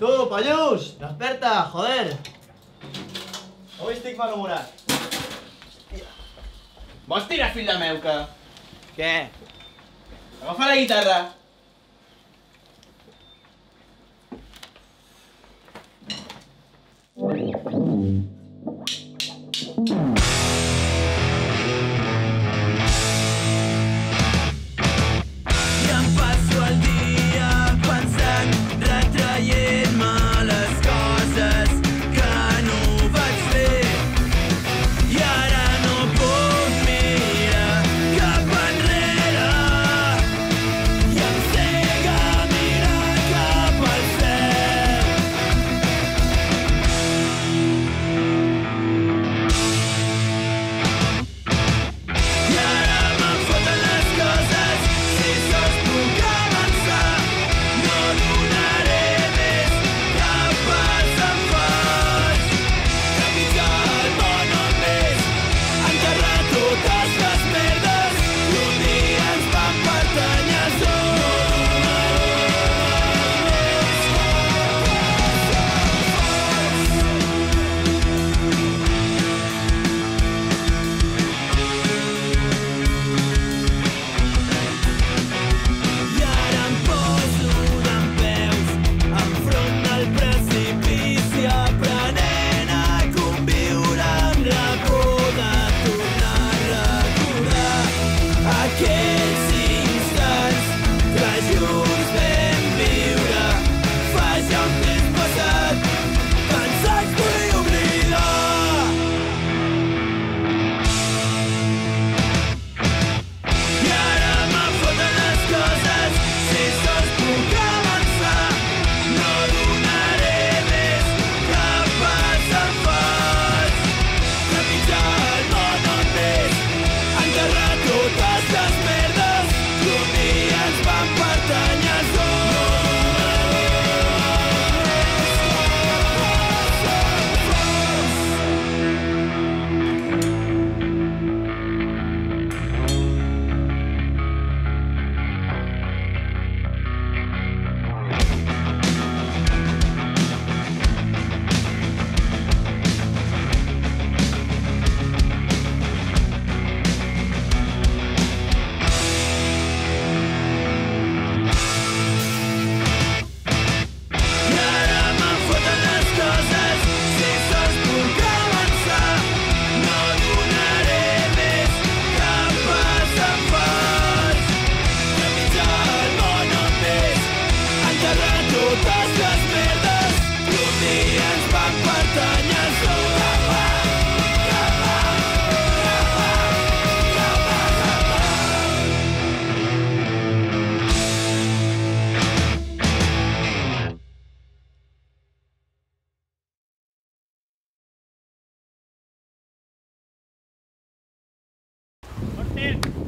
Tu, Pallús, desperta, joder. Avui estic malhumorat. Vols tirar, fill de meu, que... Què? Agafa la guitarra. I em passo el dia pensant, retraient-me les coses que no vaig fer. I ara no puc mirar cap enrere i em cega mirar cap al cel. I ara me'n foten les coses, si sols puc avançar. No donaré més cap pas en fals. Trepitjar el món on més, enterrar totes les merdes que un dia ens van pertànyer. I ara em poso dempeus enfront del precipici, aprenent a conviure amb la por de tornar a recordar aquells instants que junts vam viure fa ja un temps passat, que ens els vull oblidar. I ara me'n foten les coses, si sols puc avançar. No donaré més cap pas en fals. Trepitjar el món on més, enterrar totes les merdes que un dia ens van pertànyer. I ara me'n foten les coses, si sols puc avançar. No donaré més cap pas en fals. Trepitjar el món on més, enterrar totes les merdes que un dia ens van pertànyer. Martín.